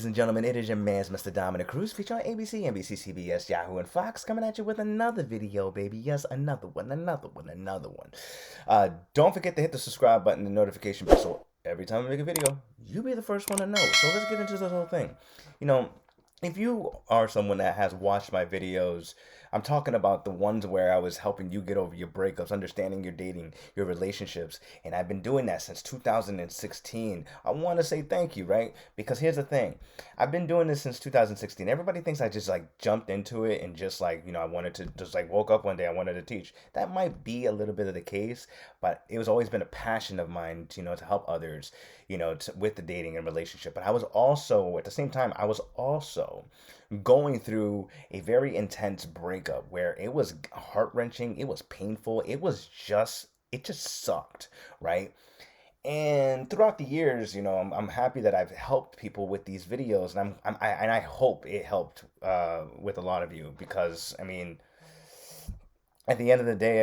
and gentlemen, it is your man's Mr. Dominic Cruz, featuring on ABC, NBC, CBS, Yahoo, and Fox, coming at you with another video, baby. Yes, another one, another one, another one. Don't forget to hit the subscribe button and notification bell so every time I make a video, you'll be the first one to know. So let's get into this whole thing. You know, if you are someone that has watched my videos, I'm talking about the ones where I was helping you get over your breakups, understanding your dating, your relationships, and I've been doing that since 2016. I want to say thank you, right? Because here's the thing. I've been doing this since 2016. Everybody thinks I just like jumped into it and just like, I wanted to just like woke up one day, I wanted to teach. That might be a little bit of the case, but it was always been a passion of mine, to help others, with the dating and relationship. But I was also, at the same time, I was also going through a very intense breakup where it was heart-wrenching, it was painful, it just sucked, right? And throughout the years, I'm happy that I've helped people with these videos, and I hope it helped with a lot of you, because at the end of the day,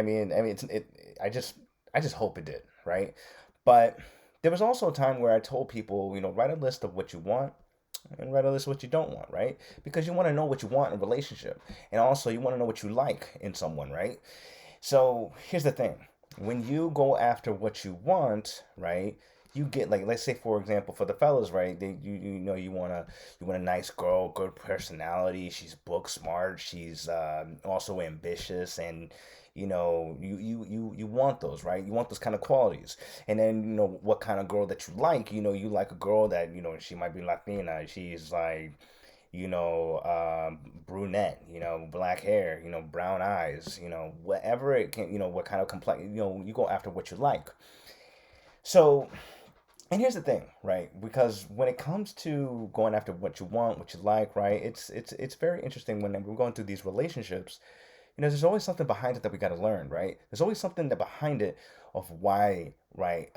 I just hope it did, right? But there was also a time where I told people, write a list of what you want and write a list of what you don't want, right? Because you want to know what you want in a relationship, and also you want to know what you like in someone, right? So here's the thing: when you go after what you want, right? You get, like, let's say for example, for the fellas, right? You want a nice girl, good personality. She's book smart. She's also ambitious, and you want those, right? You want those kind of qualities. And then what kind of girl that you like. You like a girl that she might be Latina. She's like brunette, black hair, brown eyes, whatever it can, what kind of complexion, you go after what you like. So, and here's the thing, right? Because when it comes to going after what you want, what you like, right? It's very interesting when we're going through these relationships. There's always something behind it that we got to learn, right? There's always something that behind it of why, right?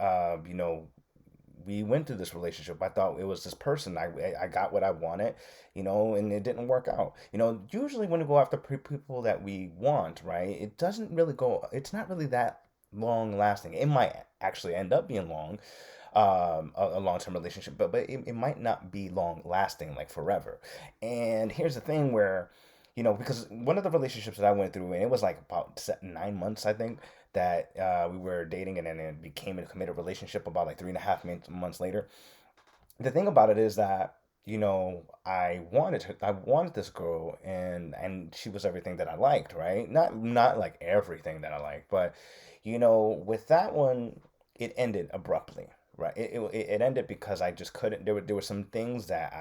We went through this relationship. I thought it was this person. I got what I wanted, and it didn't work out. Usually when we go after people that we want, right? It doesn't really go. It's not really that long lasting. It might actually end up being a long term relationship, but it might not be long lasting, like forever. And here's the thing where, because one of the relationships that I went through, and it was like about 9 months, I think, that we were dating, and then it became a committed relationship about like 3.5 months later. The thing about it is that, I wanted this girl, and she was everything that I liked, right? Not like everything that I liked, but with that one, it ended abruptly, right? It ended because I just couldn't. There were some things that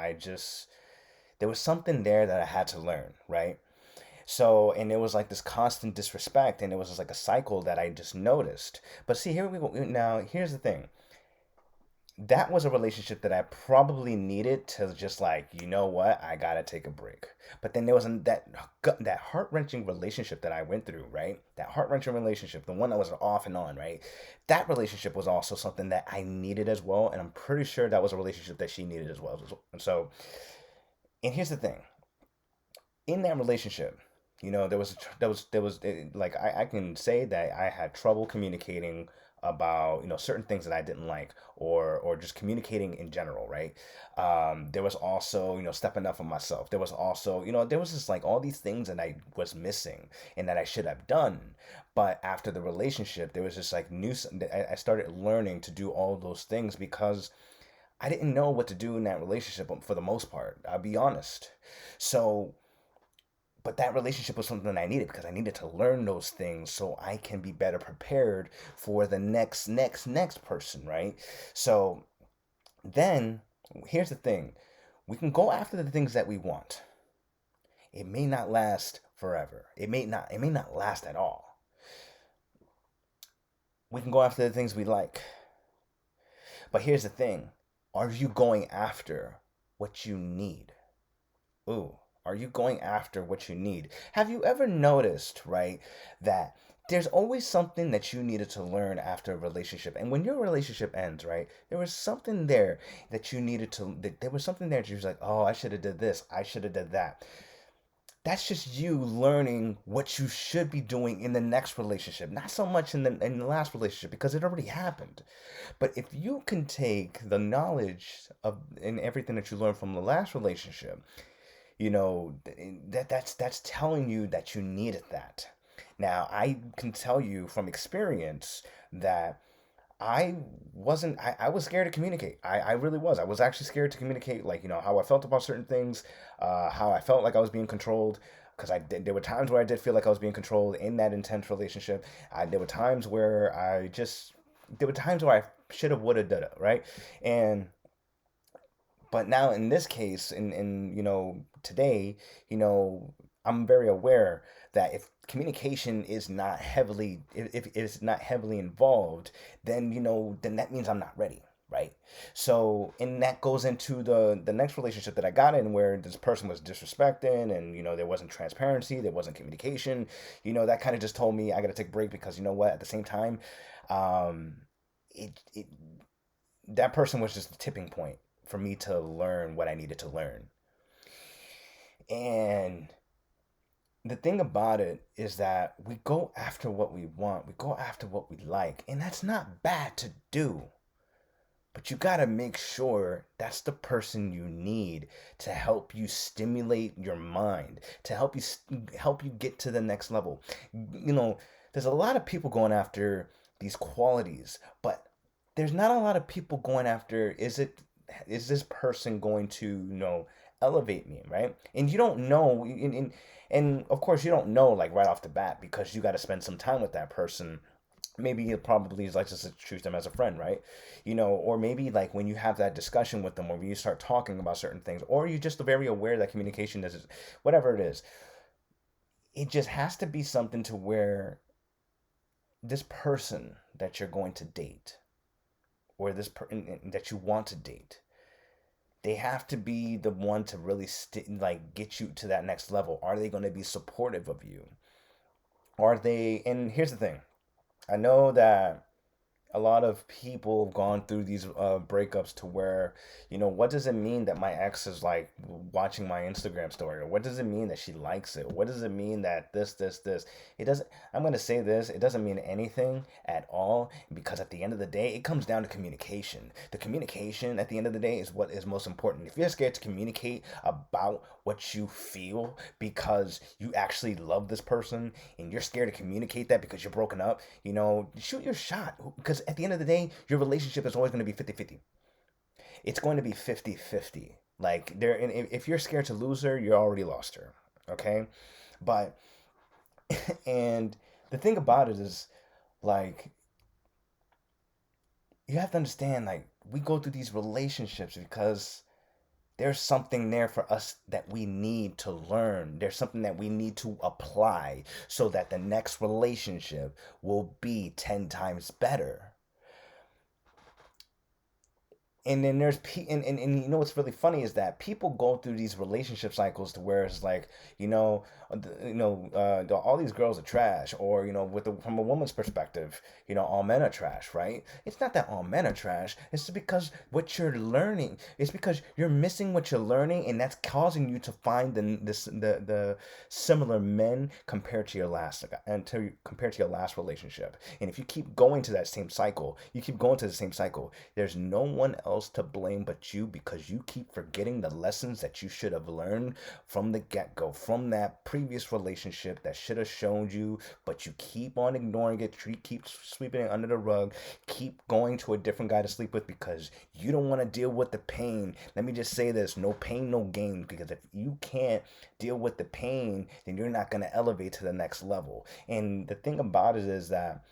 there was something there that I had to learn, right? So, and it was like this constant disrespect, and it was just like a cycle that I just noticed. But see, here we go. Now, here's the thing. That was a relationship that I probably needed to just like, what, I gotta take a break. But then there was that heart wrenching relationship that I went through, right? That heart wrenching relationship, the one that was off and on, right? That relationship was also something that I needed as well, and I'm pretty sure that was a relationship that she needed as well. And so, and here's the thing: in that relationship, like, I can say that I had trouble communicating about certain things that I didn't like, or just communicating in general, right? There was also stepping up for myself. There was also there was just like all these things that I was missing and that I should have done. But after the relationship, there was just like I started learning to do all those things because I didn't know what to do in that relationship for the most part. I'll be honest. So, but that relationship was something I needed because I needed to learn those things so I can be better prepared for the next person, right? So then here's the thing: we can go after the things that we want. It may not last forever. It may not last at all. We can go after the things we like. But here's the thing: are you going after what you need? Ooh, are you going after what you need? Have you ever noticed, right, that there's always something that you needed to learn after a relationship? And when your relationship ends, right, there was something there that you needed to, there was something there that you was like, oh, I should have did this, I should have did that. that's just you learning what you should be doing in the next relationship, not so much in the last relationship because it already happened. But if you can take the knowledge of and everything that you learned from the last relationship, that's telling you that you needed that. Now, I can tell you from experience that I was scared to communicate. I really was. I was actually scared to communicate, like, how I felt about certain things, how I felt like I was being controlled. Because there were times where I did feel like I was being controlled in that intense relationship. There were times where there were times where I shoulda, woulda, dulda, right? And but now in this case, in today, I'm very aware that if communication is not heavily if it's not heavily involved, then that means I'm not ready, right? So, and that goes into the next relationship that I got in, where this person was disrespecting, and there wasn't transparency, there wasn't communication. That kind of just told me I got to take a break, because what, at the same time, um it that person was just a tipping point for me to learn what I needed to learn. And the thing about it is that we go after what we want, we go after what we like, and that's not bad to do. But you got to make sure that's the person you need to help you stimulate your mind, to help you get to the next level. There's a lot of people going after these qualities, but there's not a lot of people going after, is this person going to, elevate me, right? And you don't know, and of course you don't know, like, right off the bat, because you got to spend some time with that person. Maybe it probably is like just to treat them as a friend, right? Or maybe like when you have that discussion with them, or when you start talking about certain things, or you're just very aware that communication is, whatever it is, it just has to be something to where this person that you're going to date, or that you want to date, they have to be the one to really like get you to that next level. Are they going to be supportive of you? Are they? And here's the thing. I know that a lot of people have gone through these breakups to where, what does it mean that my ex is like watching my Instagram story? Or what does it mean that she likes it? What does it mean that this? It doesn't, I'm going to say this, it doesn't mean anything at all, because at the end of the day, it comes down to communication. The communication at the end of the day is what is most important. If you're scared to communicate about what you feel because you actually love this person, and you're scared to communicate that because you're broken up, shoot your shot. Because at the end of the day, your relationship is always going to be 50-50. It's going to be 50-50. Like, if you're scared to lose her, you already lost her. Okay? But, and the thing about it is, like, you have to understand, like, we go through these relationships because there's something there for us that we need to learn. There's something that we need to apply so that the next relationship will be 10 times better. And then and what's really funny is that people go through these relationship cycles to where it's like, all these girls are trash, or from a woman's perspective, all men are trash, right? It's not that all men are trash. It's because what you're learning, it's because you're missing what you're learning, and that's causing you to find the similar men compared to your last relationship. And if you keep going to that same cycle, there's no one else to blame but you, because you keep forgetting the lessons that you should have learned from the get-go, from that previous relationship that should have shown you, but you keep on ignoring it, keep sweeping it under the rug, keep going to a different guy to sleep with because you don't want to deal with the pain. Let me just say this: no pain, no gain. Because if you can't deal with the pain, then you're not going to elevate to the next level. And the thing about it is that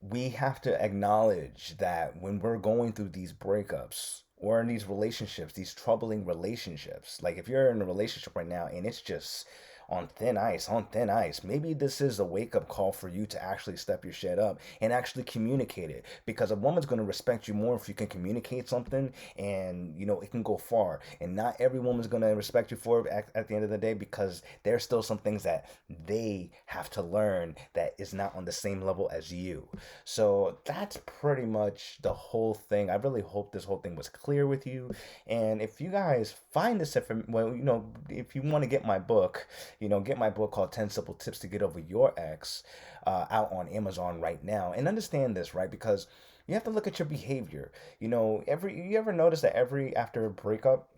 we have to acknowledge that when we're going through these breakups or in these relationships, these troubling relationships, like if you're in a relationship right now and it's just on thin ice, on thin ice. Maybe this is a wake up call for you to actually step your shit up and actually communicate it, because a woman's going to respect you more if you can communicate something, and it can go far. And not every woman's going to respect you for it at the end of the day, because there's still some things that they have to learn that is not on the same level as you. So that's pretty much the whole thing. I really hope this whole thing was clear with you. And if you guys find this well, if you want to get my book, get my book called 10 Simple Tips to Get Over Your Ex, out on Amazon right now. And understand this, right? Because you have to look at your behavior. You ever notice that after a breakup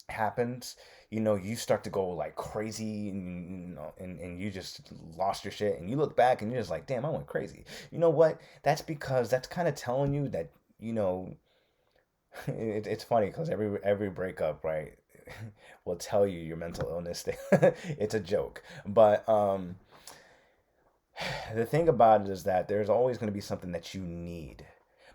happens, you start to go like crazy, and you just lost your shit, and you look back and you're just like, damn, I went crazy. You know what? That's because that's kind of telling you that, it's funny because every breakup, right, will tell you your mental illness. It's a joke, but the thing about it is that there's always going to be something that you need,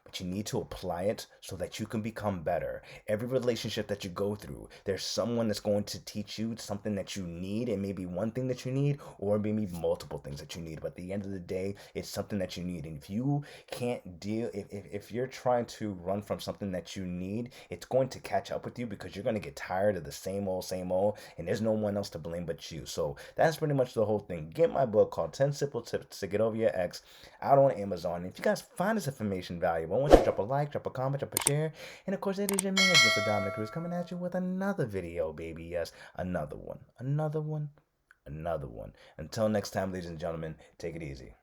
but you need to apply it so that you can become better. Every relationship that you go through, there's someone that's going to teach you something that you need. It may be one thing that you need, or maybe multiple things that you need. But at the end of the day, it's something that you need. And if you can't deal, if you're trying to run from something that you need, it's going to catch up with you, because you're going to get tired of the same old, and there's no one else to blame but you. So that's pretty much the whole thing. Get my book called 10 Simple Tips to Get Over Your Ex out on Amazon. And if you guys find this information valuable, I want you to drop a like, drop a comment, drop a share. And of course, it is your man, Mr. Dominic Cruz, coming at you with another video, baby. Yes, another one, another one, another one. Until next time, ladies and gentlemen, take it easy.